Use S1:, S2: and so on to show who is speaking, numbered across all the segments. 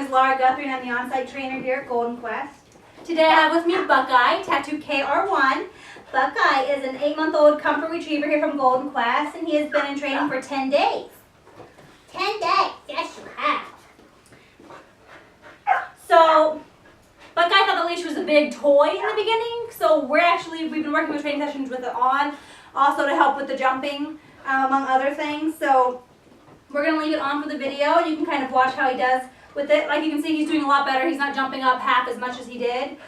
S1: is Laura Guthrie and I'm the on-site trainer here at Golden Quest. Today I have with me Buckeye, tattoo KR1. Buckeye is an 8-month-old comfort retriever here from Golden Quest, and he has been in training for 10 days. 10 days, yes you have. So, Buckeye thought the leash was a big toy in the beginning, so we've been working with training sessions with it on, also to help with the jumping, among other things. So, we're going to leave it on for the video, and you can kind of watch how he does with it. Like you can see, he's doing a lot better. He's not jumping up half as much as he did,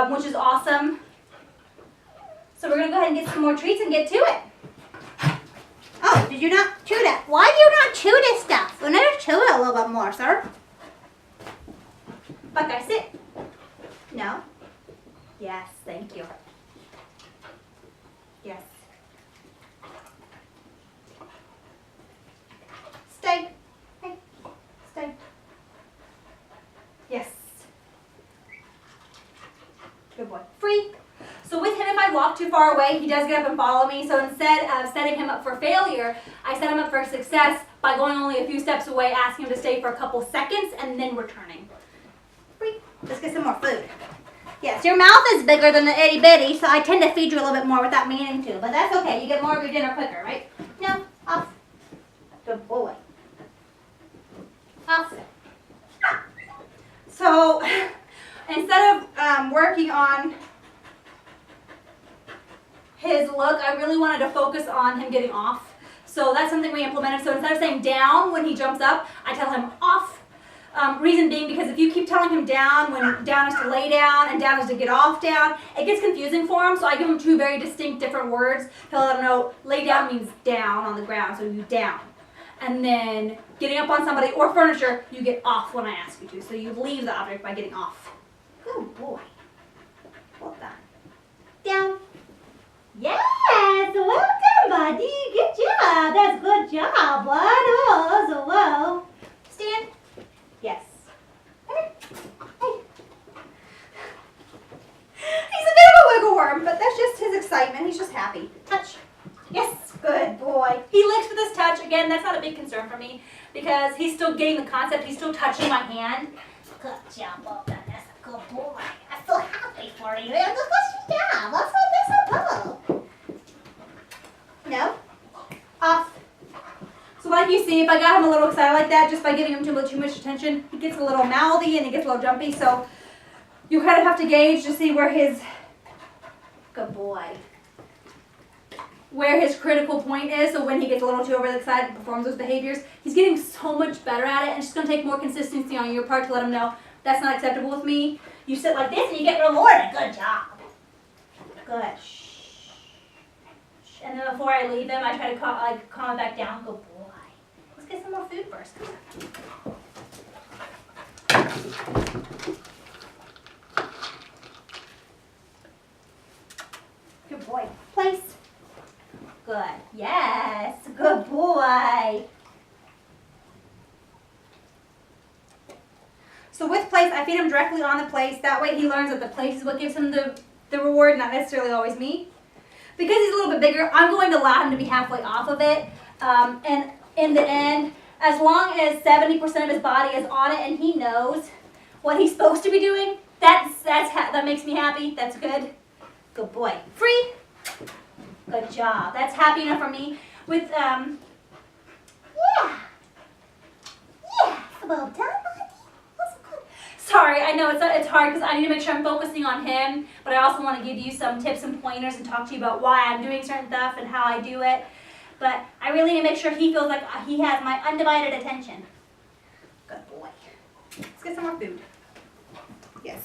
S1: which is awesome. So we're going to go ahead and get some more treats and get to it. Oh, did you not chew that? Why do you not chew this stuff? We'll never chew it a little bit more, sir. Buckeye, sit. No? Yes, thank you. Yes. Stay. Hey, stay. Yes. Good boy. Free. So with him, if I walk too far away, he does get up and follow me. So instead of setting him up for failure, I set him up for success by going only a few steps away, asking him to stay for a couple seconds, and then returning. Free. Let's get some more food. Yes, your mouth is bigger than the itty bitty, so I tend to feed you a little bit more without meaning to. But that's okay. You get more of your dinner quicker, right? No. Off. Good boy. Off. So instead of working on his look, I really wanted to focus on him getting off. So that's something we implemented. So instead of saying down when he jumps up, I tell him off. Reason being because if you keep telling him down when down is to lay down and down is to get off down, it gets confusing for him. So I give him two very distinct different words to let him know lay down means down on the ground, so you down. And then getting up on somebody or furniture, you get off when I ask you to. So you leave the object by getting off. Good boy. Well done. Down. Yes, well done, buddy. Good job. That's good job, bud. Oh, so well. Stand. Yes. Hey. Hey. He's a bit of a wiggle worm, but that's just his excitement. He's just happy. Touch. Yes, good boy. He licks with his touch. Again, that's not a big concern for me because he's still getting the concept. He's still touching my hand. Good job, well done. That's a good boy. I'm so happy for you. That's a good job. Let's go do some pull. No? Off. So like you see, if I got him a little excited like that, just by giving him too much attention, he gets a little mouthy and he gets a little jumpy. So you kind of have to gauge to see where his, good boy, where his critical point is. So when he gets a little too overexcited and performs those behaviors, he's getting so much better at it, and it's just going to take more consistency on your part to let him know that's not acceptable with me. You sit like this and you get rewarded. Good job. Good. Shh. And then before I leave him, I try to calm him back down. Good boy. Let's get some more food first. Good boy. Place. Good. Yes. Good boy. So with place, I feed him directly on the place. That way he learns that the place is what gives him the reward, not necessarily always me. Because he's a little bit bigger, I'm going to allow him to be halfway off of it. And in the end, as long as 70% of his body is on it and he knows what he's supposed to be doing, that makes me happy. That's good. Good boy. Free. Good job. That's happy enough for me. With, yeah. Yeah. Well done, buddy. That's good. Sorry, I know it's hard because I need to make sure I'm focusing on him, but I also want to give you some tips and pointers and talk to you about why I'm doing certain stuff and how I do it. But I really need to make sure he feels like he has my undivided attention. Good boy. Let's get some more food. Yes.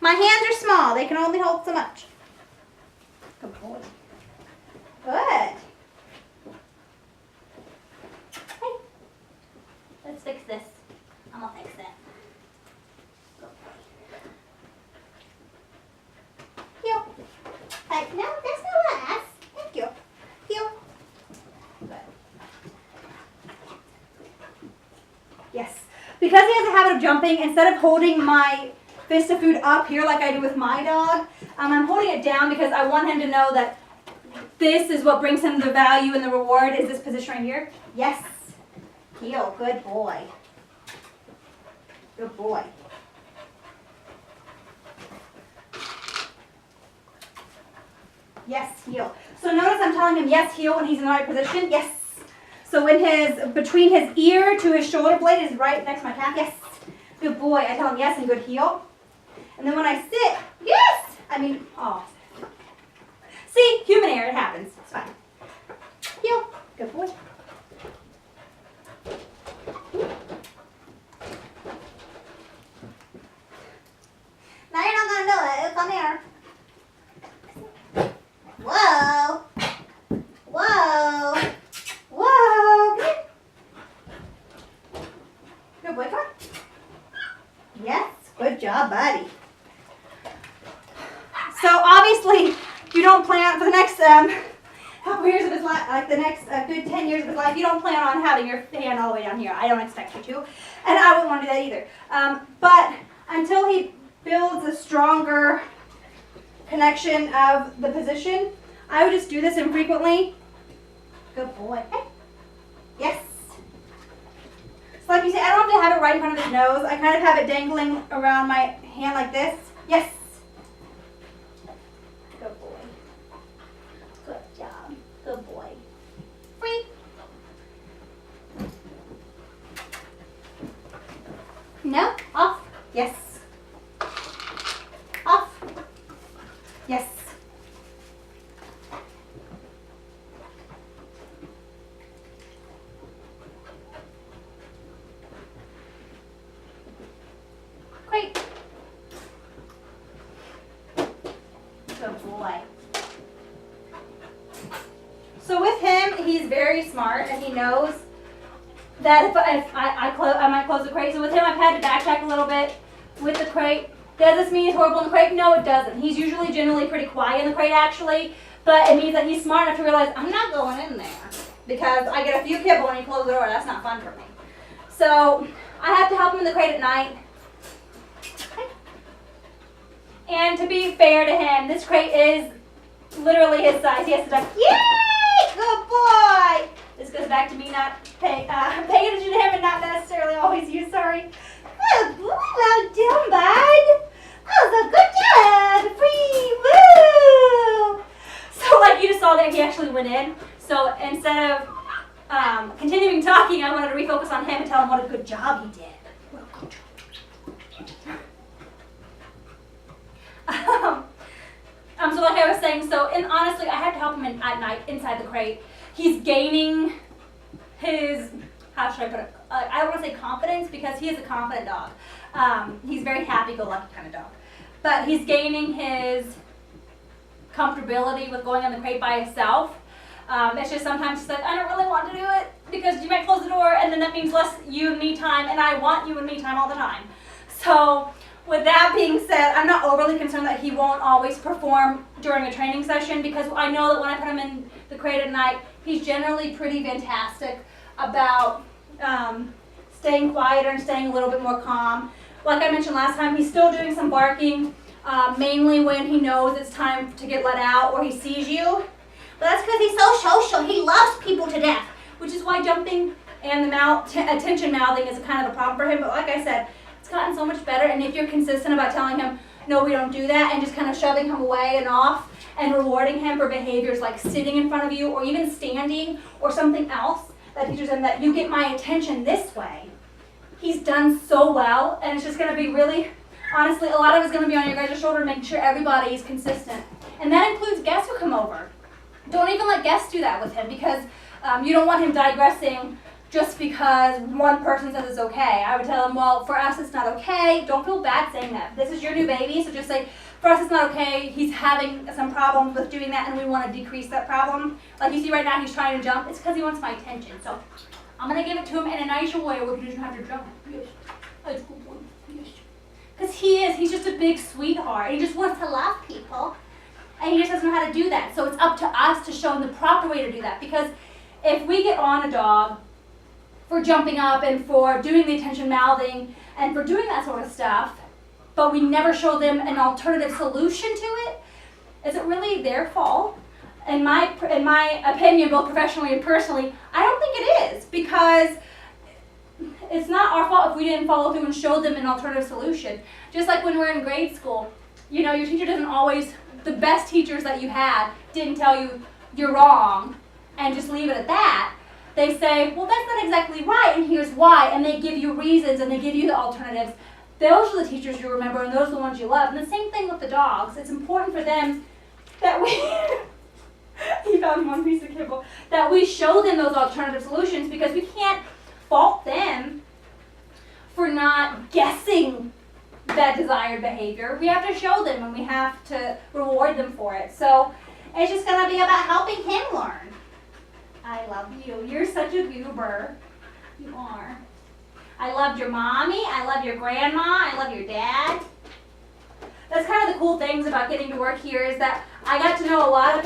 S1: My hands are small. They can only hold so much. Good boy. Good. Hey. Let's fix this. I'm going to fix it. Good boy. Heel. No, that's not us. Thank you. Heel. Good. Yes. Because he has a habit of jumping, instead of holding my fist of food up here like I do with my dog, I'm holding it down because I want him to know that this is what brings him the value and the reward is this position right here. Yes. Heel. Good boy. Good boy. Yes, heel. So notice I'm telling him yes, heel when he's in the right position. Yes. So when between his ear to his shoulder blade is right next to my calf. Yes. Good boy. I tell him yes and good heel. And then when I sit, yes. Oh. See, human error, it happens. It's fine. Heel. Good boy. Now you're not going to do it. Come here. Whoa. Whoa. Whoa. Good boy, come on. Yes, good job, buddy. So obviously, you don't plan for the next couple years of his life, like the next good 10 years of his life, you don't plan on having your hand all the way down here. I don't expect you to, and I wouldn't want to do that either. But until he builds a stronger connection of the position, I would just do this infrequently. Good boy. Hey. Yes. So like you say, I don't have to have it right in front of his nose. I kind of have it dangling around my hand like this. Yes. Good boy. Good job. Good boy. Free. No. Off. Yes. Off. Yes. Great. Good boy. So with him, he's very smart and he knows that if I might close the crate. So with him, I've had to backtrack a little bit with the crate. Does this mean he's horrible in the crate? No, it doesn't. He's usually generally pretty quiet in the crate actually, but it means that he's smart enough to realize I'm not going in there because I get a few kibble when you close the door. That's not fun for me. So I have to help him in the crate at night. And to be fair to him, this crate is literally his size. He has to duck. Yay! Good boy! This goes back to me not paying attention to him and not necessarily always you. Sorry. Good boy. Well done, bud. That was a good job. Free. Woo! So like you just saw there, he actually went in. So instead of continuing talking, I wanted to refocus on him and tell him what a good job he did. So like I was saying, honestly, I have to help him at night inside the crate. He's gaining his, how should I put it? I don't want to say confidence because he is a confident dog. He's very happy-go-lucky kind of dog. But he's gaining his comfortability with going on the crate by himself. It's just sometimes he's like, I don't really want to do it because you might close the door and then that means less you and me time, and I want you and me time all the time. So with that being said, I'm not overly concerned that he won't always perform during a training session because I know that when I put him in the crate at night, he's generally pretty fantastic about staying quieter and staying a little bit more calm. Like I mentioned last time, he's still doing some barking, mainly when he knows it's time to get let out or he sees you. But that's because he's so social. He loves people to death, which is why jumping and the attention mouthing is kind of a problem for him. But like I said, it's gotten so much better, and if you're consistent about telling him, no, we don't do that, and just kind of shoving him away and off and rewarding him for behaviors like sitting in front of you or even standing or something else that teaches him that you get my attention this way, he's done so well, and it's just going to be really, honestly, a lot of it's going to be on your guys' shoulder, making sure everybody is consistent. And that includes guests who come over. Don't even let guests do that with him because you don't want him digressing just because one person says it's okay. I would tell him, well, for us it's not okay. Don't feel bad saying that. This is your new baby, so just say, for us it's not okay. He's having some problems with doing that and we want to decrease that problem. Like you see right now, he's trying to jump. It's because he wants my attention. So I'm going to give it to him in a nicer way where he doesn't have to jump. Yes. That's a good one. Yes. Because he's just a big sweetheart. He just wants to love people. And he just doesn't know how to do that. So it's up to us to show him the proper way to do that. Because if we get on a dog for jumping up and for doing the attention mouthing and for doing that sort of stuff, but we never show them an alternative solution to it, is it really their fault? In my opinion, both professionally and personally, I don't think it is, because it's not our fault if we didn't follow through and show them an alternative solution. Just like when we're in grade school, you know, your teacher doesn't always, the best teachers that you had didn't tell you you're wrong and just leave it at that. They say, well, that's not exactly right, and here's why, and they give you reasons and they give you the alternatives. Those are the teachers you remember, and those are the ones you love. And the same thing with the dogs. It's important for them that we, he found one piece of kibble, that we show them those alternative solutions, because we can't fault them for not guessing that desired behavior. We have to show them, and we have to reward them for it. So it's just going to be about helping him learn. I love you. You're such a goober. You are. I loved your mommy. I love your grandma. I love your dad. That's kind of the cool things about getting to work here, is that I got to know a lot of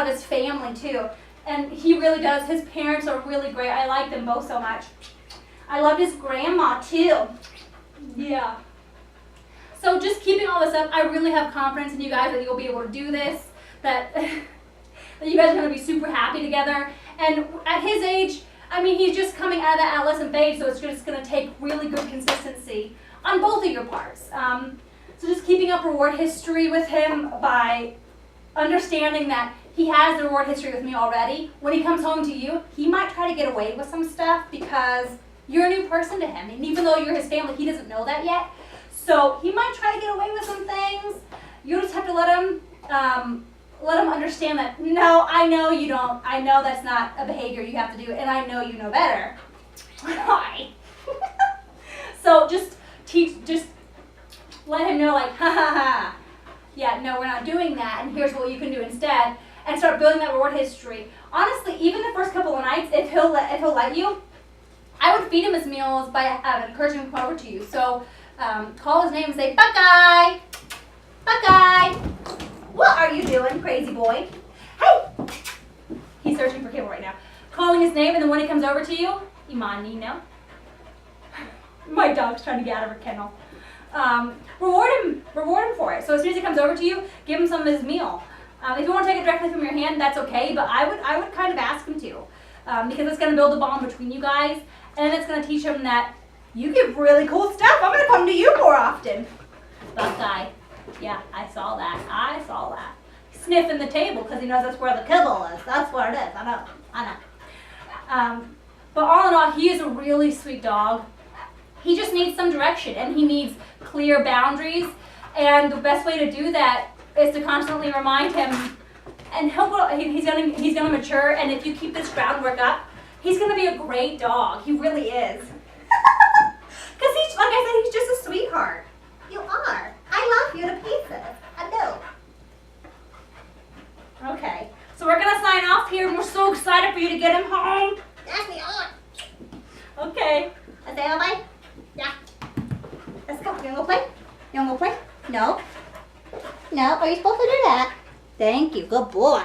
S1: his family too. And he really does. His parents are really great. I like them both so much. I loved his grandma too. Yeah. So just keeping all this up, I really have confidence in you guys that you'll be able to do this, that, that you guys are going to be super happy together. And at his age, I mean, he's just coming out of that adolescent phase, so it's just going to take really good consistency on both of your parts. So just keeping up reward history with him by understanding that he has the reward history with me already. When he comes home to you, he might try to get away with some stuff because you're a new person to him. And even though you're his family, he doesn't know that yet. So he might try to get away with some things. You just have to let him understand that, no, I know you don't. I know that's not a behavior you have to do, and I know you know better. Why? So just let him know, like, ha ha ha. Yeah, no, we're not doing that, and here's what you can do instead, and start building that reward history. Honestly, even the first couple of nights, if he'll let you, I would feed him his meals by encouraging him to come over to you. So call his name and say, Buckeye, Buckeye, what are you doing, crazy boy? Hey, he's searching for cable right now. Calling his name, and then when he comes over to you, Imanino. My dog's trying to get out of her kennel. Reward him for it. So as soon as he comes over to you, give him some of his meal. If you want to take it directly from your hand, that's okay, but I would kind of ask him to, because it's going to build a bond between you guys, and it's going to teach him that you give really cool stuff. I'm going to come to you more often. Buckeye. Yeah, I saw that. Sniffing the table because he knows that's where the kibble is. That's where it is. I know. But all in all, he is a really sweet dog. He just needs some direction, and he needs clear boundaries. And the best way to do that is to constantly remind him. And he's gonna mature. And if you keep this groundwork up, he's gonna be a great dog. He really is. Because like I said, he's just a sweetheart. You are. I love you to pieces. I do. Okay. So we're gonna sign off here, and we're so excited for you to get him home. Yes, we are. Okay. Let's say bye. Yeah. Let's go. You wanna go play? You wanna go play? No. No. Are you supposed to do that? Thank you. Good boy.